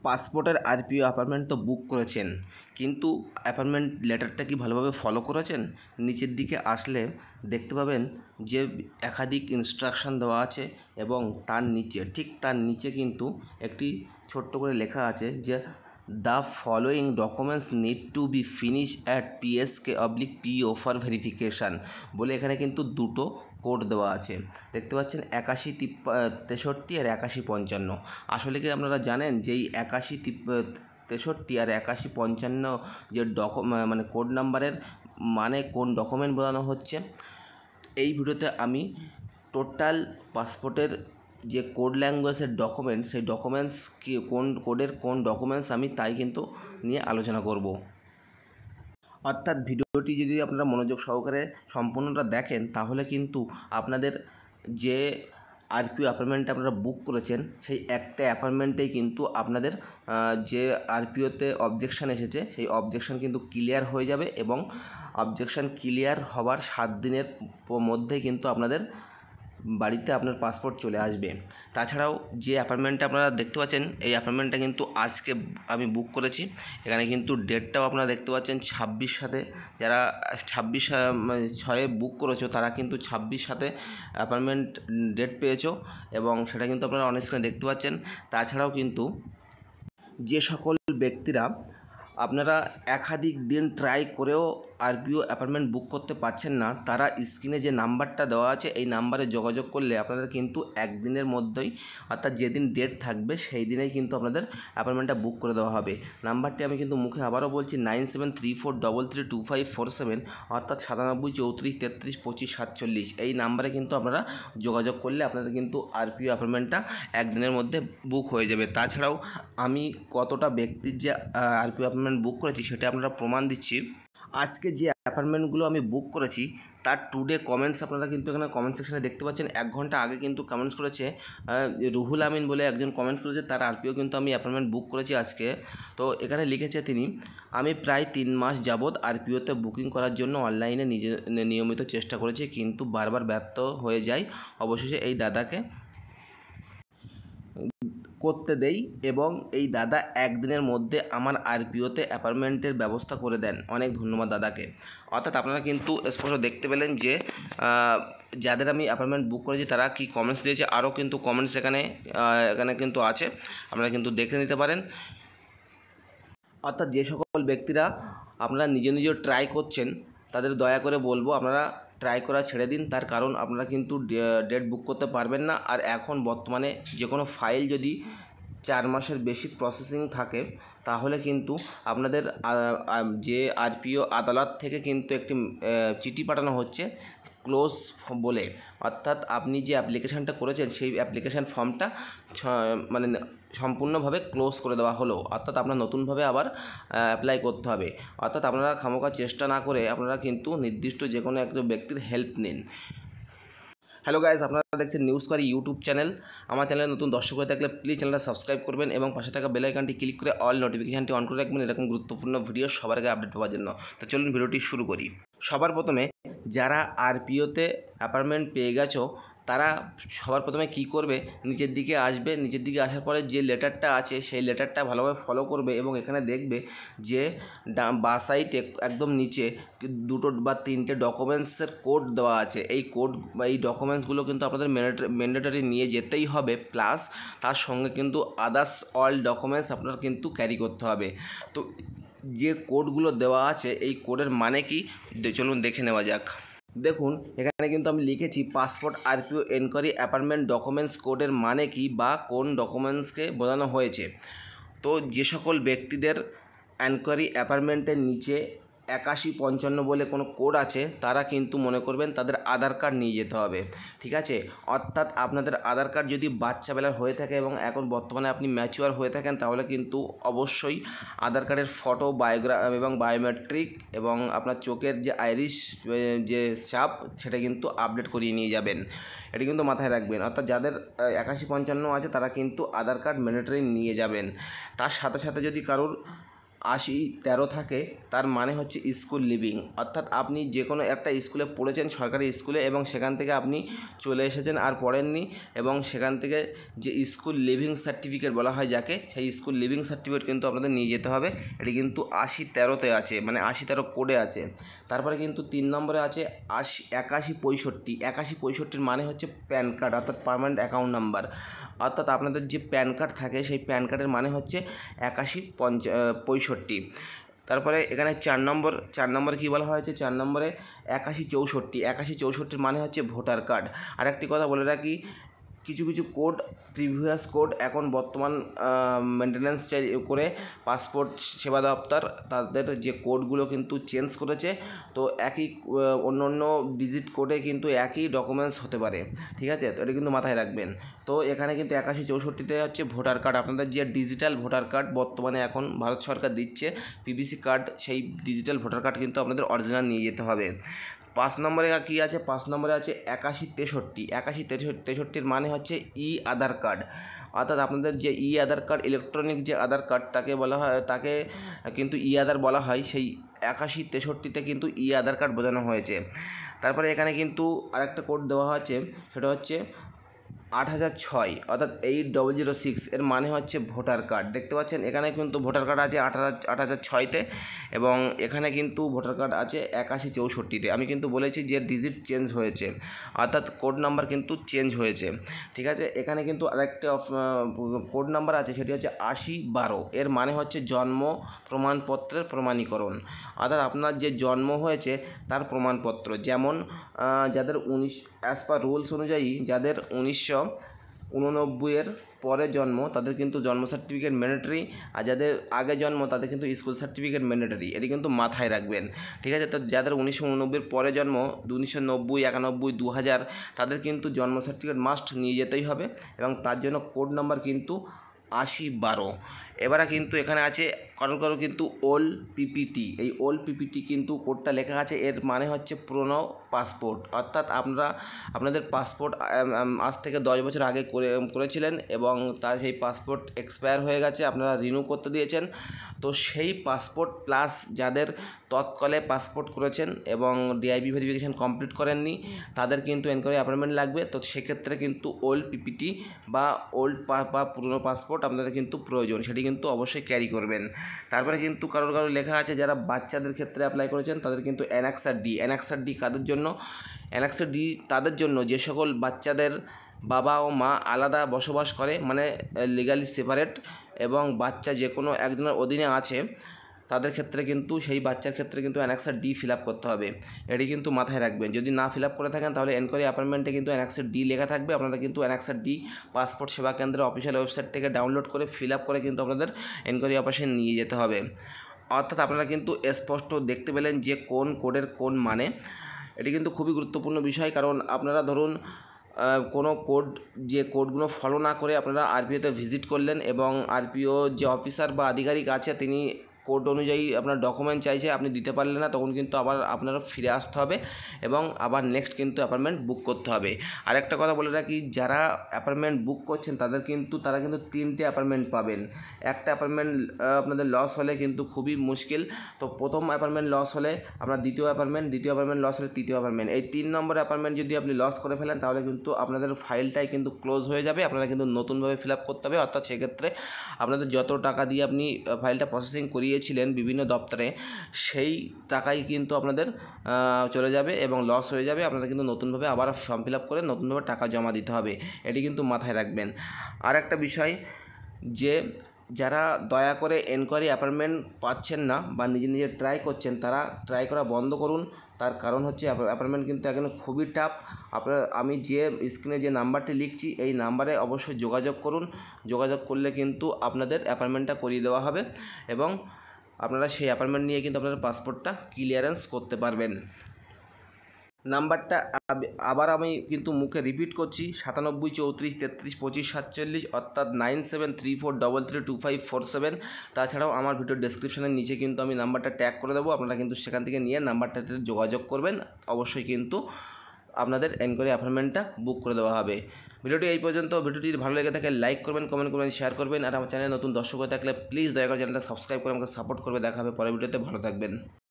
পাসপোর্টের RPO appointment তো বুক করেছেন, কিন্তু অ্যাপয়েন্টমেন্ট লেটারটা কি ভালোভাবে ফলো করেছেন? নিচের দিকে আসলে দেখতে পাবেন যে একাধিক ইনস্ট্রাকশন দেওয়া আছে এবং তার নিচে কিন্তু একটি ছোট্ট করে লেখা আছে যে the following documents need to be finish at PSK/PO for verification বলে এখানে কিন্তু দুটো কোড দেওয়া আছে। দেখতে পাচ্ছেন 8163 আর 8155। আসলে কি আপনারা জানেন যে এই 8163 আর 8155 যে মানে কোড নাম্বারের মানে কোন ডকুমেন্ট বোঝানো হচ্ছে? এই ভিডিওতে আমি টোটাল পাসপোর্টের যে কোড ল্যাঙ্গুয়েজের ডকুমেন্টস, সেই ডকুমেন্টস কি কোন কোডের কোন ডকুমেন্টস আমি তাই কিন্তু নিয়ে আলোচনা করব। অর্থাৎ ভিডিওটি যদি আপনারা মনোযোগ সহকারে সম্পূর্ণটা দেখেন তাহলে কিন্তু আপনাদের যে আরপিও অ্যাপয়েন্টমেন্ট আপনারা বুক করেছেন সেই একটা অ্যাপয়েন্টমেন্টেই কিন্তু আপনাদের যে আরপিওতে অবজেকশান এসেছে সেই অবজেকশান কিন্তু ক্লিয়ার হয়ে যাবে এবং অবজেকশান ক্লিয়ার হবার 7 দিনের মধ্যে কিন্তু আপনাদের বাড়িতে আপনার পাসপোর্ট চলে আসবে। তাছাড়াও যে অ্যাপয়েন্টমেন্টটা আপনারা দেখতে পাচ্ছেন এই অ্যাপয়েন্টমেন্টটা কিন্তু আজকে আমি বুক করেছি। এখানে কিন্তু ডেটটাও আপনারা দেখতে পাচ্ছেন 26 সাথে, যারা 26/6 বুক করেছো তারা কিন্তু 26 সাথে অ্যাপয়েন্টমেন্ট ডেট পেয়েছো এবং সেটা কিন্তু আপনারা অন স্ক্রিনে দেখতে পাচ্ছেন। তাছাড়াও কিন্তু যে সকল ব্যক্তিরা আপনারা একাধিক দিন ট্রাই করেও আরপিও অ্যাপয়েন্টমেন্ট বুক করতে পারছেন না, তারা স্ক্রিনে যে নাম্বারটা দেওয়া আছে এই নাম্বারে যোগাযোগ করলে আপনাদের কিন্তু একদিনের মধ্যেই, অর্থাৎ যেদিন ডেট থাকবে সেই দিনেই কিন্তু আপনাদের অ্যাপয়েন্টমেন্টটা বুক করে দেওয়া হবে। নাম্বারটি আমি কিন্তু মুখে আবারও বলছি 9734332547, অর্থাৎ 9734332547। এই নাম্বারে কিন্তু আপনারা যোগাযোগ করলে আপনাদের কিন্তু আরপিও অ্যাপয়েন্টমেন্টটা একদিনের মধ্যে বুক হয়ে যাবে। তাছাড়াও আমি কতটা ব্যক্তির যে আরপিও অ্যাপয়েন্টমেন্ট বুক করেছি সেটা আপনারা প্রমাণ দিচ্ছি। আজকে যে অ্যাপার্টমেন্টগুলো আমি বুক করেছি তার টুডে কমেন্টস আপনারা কিন্তু এখানে কমেন্ট সেকশনে দেখতে পাচ্ছেন। 1 ঘন্টা আগে কিন্তু কমেন্টস করেছে রুহুল আমিন বলে একজন কমেন্টস করেছে, তার আরপিও কিন্তু আমি অ্যাপার্টমেন্ট বুক করেছি আজকে। তো এখানে লিখেছে তিনি, আমি প্রায় 3 মাস যাবৎ আরপিওতে বুকিং করার জন্য অনলাইনে নিয়মিত চেষ্টা করেছি, কিন্তু বারবার ব্যর্থ হয়ে যায়। অবশেষে এই দাদাকে করতে দেই এবং এই দাদা একদিনের মধ্যে আমার আরপিওতে অ্যাপয়েন্টমেন্টের ব্যবস্থা করে দেন। অনেক ধন্যবাদ দাদাকে। অর্থাৎ আপনারা কিন্তু স্পষ্ট দেখতে পেলেন যে যাদের আমি অ্যাপয়েন্টমেন্ট বুক করেছি তারা কি কমেন্টস দিয়েছে। আরও কিন্তু কমেন্টস এখানে কিন্তু আছে, আপনারা কিন্তু দেখে নিতে পারেন। অর্থাৎ যে সকল ব্যক্তিরা আপনারা নিজে ট্রাই করছেন তাদের দয়া করে বলবো আপনারা ট্রাই করা ছেড়ে দিন, তার কারণ আপনারা কিন্তু ডেট বুক করতে পারবেন না। আর এখন বর্তমানে যে কোনো ফাইল যদি 4 মাসের বেশি প্রসেসিং থাকে তাহলে কিন্তু আপনাদের যে আরপিও আদালত থেকে কিন্তু একটি চিঠি পাঠানো হচ্ছে ক্লোজ বলে, অর্থাৎ আপনি যে অ্যাপ্লিকেশানটা করেছেন সেই অ্যাপ্লিকেশান ফর্মটা মানে সম্পূর্ণভাবে ক্লোজ করে দেওয়া হলো, অর্থাৎ আপনার নতুনভাবে আবার অ্যাপ্লাই করতে হবে। অর্থাৎ আপনারা খামোখা চেষ্টা না করে আপনারা কিন্তু নির্দিষ্ট যে কোনো একজন ব্যক্তির হেল্প নিন। হ্যালো গাইজ, আপনারা দেখছেন নিউজ কোয়ারি ইউটিউব চ্যানেল। আমার চ্যানেলে নতুন দর্শক হয়ে থাকলে প্লিজ চ্যানেলটা সাবস্ক্রাইব করবেন এবং পাশে থাকা বেল আইকনটি ক্লিক করে অল নোটিফিকেশানটি অন করে রাখবেন এরকম গুরুত্বপূর্ণ ভিডিও সবার আগে আপডেট পাওয়ার জন্য। তো চলুন ভিডিওটি শুরু করি। সবার প্রথমে যারা আরপিওতে অ্যাপয়েন্টমেন্ট পেয়ে গেছো তারা সবার প্রথমে কি করবে, নিচের দিকে আসবে। নিচের দিকে আসার পরে যে লেটারটা আছে সেই লেটারটা ভালোভাবে ফলো করবে এবং এখানে দেখবে যে বাঁ সাইডে একদম নিচে 2 বা 3টে ডকুমেন্টসের কোড দেওয়া আছে। এই কোড বা এই ডকুমেন্টসগুলো কিন্তু আপনাদের ম্যান্ডেটরি নিয়ে যেতেই হবে, প্লাস তার সঙ্গে কিন্তু আদার্স অল ডকুমেন্টস আপনার কিন্তু ক্যারি করতে হবে। তো যে কোডগুলো দেওয়া আছে এই কোডের মানে কি চলুন দেখে নেওয়া যাক। দেখুন এখানে কিন্তু আমি লিখেছি passport RPO enquiry appointment documents কোডের মানে কি বা কোন ডকুমেন্টসকে বোঝানো হয়েছে। তো যে সকল ব্যক্তিদের এনকোয়ারি অ্যাপয়েন্টমেন্টের নিচে 8155 বলে কোনো কোড আছে তারা কিন্তু মনে করবেন তাদের আধার কার্ড নিয়ে যেতে হবে, ঠিক আছে। অর্থাৎ আপনাদের আধার কার্ড যদি বাচ্চাবেলার হয়ে থাকে এবং এখন বর্তমানে আপনি ম্যাচিওর হয়ে থাকেন তাহলে কিন্তু অবশ্যই আধার কার্ডের ফটো, এবং বায়োমেট্রিক এবং আপনার চোখের যে আইরিশ যে ছাপ সেটা কিন্তু আপডেট করিয়ে নিয়ে যাবেন। এটি কিন্তু মাথায় রাখবেন। অর্থাৎ যাদের 8155 আছে তারা কিন্তু আধার কার্ড ম্যান্ডেটরি নিয়ে যাবেন। তার সাথে সাথে যদি কারোর 80-13 থাকে তার মানে হচ্ছে স্কুল লিভিং, অর্থাৎ আপনি যে কোনো একটা স্কুলে পড়েছেন, সরকারি স্কুলে, এবং সেখান থেকে আপনি চলে এসেছেন আর পড়েননি, এবং সেখান থেকে যে স্কুল লিভিং সার্টিফিকেট বলা হয় যাকে, সেই স্কুল লিভিং সার্টিফিকেট কিন্তু আপনাদের নিয়ে যেতে হবে। এটি কিন্তু 80-13-তে আছে, মানে 80-13 কোডে আছে। তারপরে কিন্তু 3 নম্বরে আছে 81-65। 81-65 মানে হচ্ছে প্যান কার্ড, অর্থাৎ পার্মানেন্ট অ্যাকাউন্ট নাম্বার। অর্থাৎ আপনাদের যে প্যান কার্ড থাকে সেই প্যান কার্ডের মানে হচ্ছে 81-65। তারপরে এখানে 4 নম্বর কী বলা হয়েছে, 4 নম্বরে 81-64। 81-64 মানে হচ্ছে ভোটার কার্ড। আর একটি কথা বলে রাখি, কিছু কিছু কোড, প্রিভিয়াস কোড এখন বর্তমান মেনটেন্যান্স করে পাসপোর্ট সেবা দপ্তর তাদের যে কোডগুলো কিন্তু চেঞ্জ করেছে। তো একই অন্য অন্য ডিজিট কোডে কিন্তু একই ডকুমেন্টস হতে পারে, ঠিক আছে? তো এটা কিন্তু মাথায় রাখবেন। তো এখানে কিন্তু 81-64তে হচ্ছে ভোটার কার্ড, আপনাদের যে ডিজিটাল ভোটার কার্ড বর্তমানে এখন ভারত সরকার দিচ্ছে, পিভিসি কার্ড, সেই ডিজিটাল ভোটার কার্ড কিন্তু আপনাদের অরিজিনাল নিয়ে যেতে হবে। 5 নম্বরে কী আছে, 5 নম্বরে আছে 81-63। 81-63 মানে হচ্ছে আধার কার্ড, অর্থাৎ আপনাদের যে আধার কার্ড, ইলেকট্রনিক যে আধার কার্ড তাকে বলা হয়, তাকে কিন্তু আধার বলা হয়। সেই 81-63তে কিন্তু আধার কার্ড বোঝানো হয়েছে। তারপরে এখানে কিন্তু আরেকটা কোড দেওয়া হয়েছে, সেটা হচ্ছে 8006, অর্থাৎ 8006। এর মানে হচ্ছে ভোটার কার্ড। দেখতে পাচ্ছেন এখানে কিন্তু ভোটার কার্ড আছে 8006-তে, এবং এখানে কিন্তু ভোটার কার্ড আছে 81-64-তে। আমি কিন্তু বলেছি যে ডিজিট চেঞ্জ হয়েছে, অর্থাৎ কোড নাম্বার কিন্তু চেঞ্জ হয়েছে, ঠিক আছে? এখানে কিন্তু আরেকটা কোড নাম্বার আছে, সেটি হচ্ছে 8012। এর মানে হচ্ছে জন্ম প্রমাণপত্রের প্রমাণীকরণ, অর্থাৎ আপনার যে জন্ম হয়েছে তার প্রমাণপত্র। যেমন যাদের অ্যাজ পার রুলস অনুযায়ী যাদের 1989-এর পরে জন্ম তাদের কিন্তু জন্ম সার্টিফিকেট ম্যান্ডেটরি, আর যাদের আগে জন্ম তাদের কিন্তু স্কুল সার্টিফিকেট ম্যান্ডেটরি। এটি কিন্তু মাথায় রাখবেন, ঠিক আছে? তো যাদের 1989-এর পরে জন্ম, 1990, 91, 2000, তাদের কিন্তু জন্ম সার্টিফিকেট মাস্ট নিয়ে যেতেই হবে, এবং তার জন্য কোড নাম্বার কিন্তু 8012। এবারে কিন্তু এখানে আছে কারো কিন্তু ওল্ড পিপিটি। এই ওল্ড পিপিটি কিন্তু কোডটা লেখা আছে, এর মানে হচ্ছে পুরনো পাসপোর্ট, অর্থাৎ আপনাদের পাসপোর্ট আজ থেকে 10 বছর আগে করেছিলেন, এবং তার সেই পাসপোর্ট এক্সপায়ার হয়ে গেছে, আপনারা রিনিউ করতে দিয়েছেন। তো সেই পাসপোর্ট প্লাস যাদের তৎকালে পাসপোর্ট করেছেন এবং ডিআইবি ভেরিফিকেশান কমপ্লিট করেননি, তাদের কিন্তু এনকোয়ারি অ্যাপয়েন্টমেন্ট লাগবে। তো সেক্ষেত্রে কিন্তু ওল্ড পিপিটি বা বা পুরনো পাসপোর্ট আপনাদের কিন্তু প্রয়োজন, সেটি কিন্তু অবশ্যই ক্যারি করবেন। তারপরে কিন্তু কারোর লেখা আছে যারা বাচ্চাদের ক্ষেত্রে অ্যাপ্লাই করেছেন তাদের কিন্তু অ্যানেক্সার ডি। অ্যানেক্সার ডি কাদের জন্য? অ্যানেক্সার ডি তাদের জন্য যে সকল বাচ্চাদের বাবা ও মা আলাদা বসবাস করে, মানে লিগালি সেপারেট, এবং বাচ্চা যে কোনো একজনের অধীনে আছে, তাদের ক্ষেত্রে কিন্তু সেই বাচ্চার ক্ষেত্রে কিন্তু অ্যানেক্সার ডি ফিল আপ করতে হবে। এটি কিন্তু মাথায় রাখবেন। যদি না ফিল আপ করে থাকেন তাহলে এনকোয়ারি অ্যাপয়েন্টমেন্টে কিন্তু অ্যানেক্সার ডি লেখা থাকবে। আপনারা কিন্তু অ্যানেক্সার ডি পাসপোর্ট সেবা কেন্দ্রের অফিসিয়াল ওয়েবসাইট থেকে ডাউনলোড করে ফিল আপ করে কিন্তু আপনাদের এনকোয়ারি অফিসে নিয়ে যেতে হবে। অর্থাৎ আপনারা কিন্তু স্পষ্ট দেখতে পেলেন যে কোন কোডের কোন মানে। এটি কিন্তু খুবই গুরুত্বপূর্ণ বিষয়, কারণ আপনারা ধরুন কোনো যে কোডগুলো ফলো না করে আপনারা আরপিওতে ভিজিট করলেন, এবং আরপিও যে অফিসার বা আধিকারিক আছে তিনি কোড অনুযায়ী আপনার ডকুমেন্ট চাইছে, আপনি দিতে পারলেন না, তখন কিন্তু আবার আপনারা ফিরে আসতে হবে এবং আবার নেক্সট কিন্তু অ্যাপয়েন্টমেন্ট বুক করতে হবে। আর একটা কথা বলে রাখি, যারা অ্যাপয়েন্টমেন্ট বুক করছেন তারা কিন্তু 3টে অ্যাপয়েন্টমেন্ট পাবেন। একটা অ্যাপয়েন্টমেন্ট আপনাদের লস হলে কিন্তু খুবই মুশকিল। তো প্রথম অ্যাপয়েন্টমেন্ট লস হলে আপনার দ্বিতীয় অ্যাপয়েন্টমেন্ট লস হলে তৃতীয় অ্যাপয়েন্টমেন্ট, এই 3 নম্বর অ্যাপয়েন্টমেন্ট যদি আপনি লস করে ফেলেন তাহলে কিন্তু আপনাদের ফাইলটাই কিন্তু ক্লোজ হয়ে যাবে। আপনারা কিন্তু নতুনভাবে ফিল আপ করতে হবে, অর্থাৎ সেক্ষেত্রে আপনাদের যত টাকা দিয়ে আপনি ফাইলটা প্রসেসিং করিয়েছিলেন বিভিন্ন দপ্তরে, সেই টাকাই কিন্তু আপনাদের চলে যাবে এবং লস হয়ে যাবে। আপনারা কিন্তু নতুনভাবে আবার ফর্ম ফিল আপ করে নতুনভাবে টাকা জমা দিতে হবে, এটি কিন্তু মাথায় রাখবেন। আর একটা বিষয়, যে যারা দয়া করে এনকোয়ারি অ্যাপয়েন্টমেন্ট পাচ্ছেন না বা নিজে ট্রাই করছেন, তারা ট্রাই করা বন্ধ করুন। তার কারণ হচ্ছে অ্যাপয়েন্টমেন্ট কিন্তু এখন খুবই টাফ। আমি যে স্ক্রিনে যে নাম্বারটি লিখছি এই নাম্বারে অবশ্যই যোগাযোগ করুন। যোগাযোগ করলে কিন্তু আপনাদের অ্যাপয়েন্টমেন্টটা করিয়ে দেওয়া হবে, এবং আপনারা সেই অ্যাপয়েন্টমেন্ট নিয়ে কিন্তু আপনাদের পাসপোর্টটা ক্লিয়ারেন্স করতে পারবেন। নাম্বারটা আবার আমি কিন্তু মুখে রিপিট করছি, 97 34 33 25 47, অর্থাৎ 9734332547। তাছাড়াও আমার ভিডিও ডেসক্রিপশনের নিচে কিন্তু আমি নাম্বারটা ট্যাগ করে দেবো, আপনারা কিন্তু সেখান থেকে নিয়ে নাম্বারটাতে যোগাযোগ করবেন। অবশ্যই কিন্তু আপনাদের এনকোয়ারি অ্যাপয়েন্টমেন্টটা বুক করে দেওয়া হবে। ভিডিওটি এই পর্যন্ত। ভিডিওটি যদি ভালো লেগে থাকে লাইক করবেন, কমেন্ট করবেন, শেয়ার করবেন। আর আমার চ্যানেলে নতুন দর্শক হয়ে থাকলে প্লিজ দয়া করে চ্যানেলটা সাবস্ক্রাইব করে আমাকে সাপোর্ট করবে। দেখা হবে পরের ভিডিওতে। ভালো থাকবেন।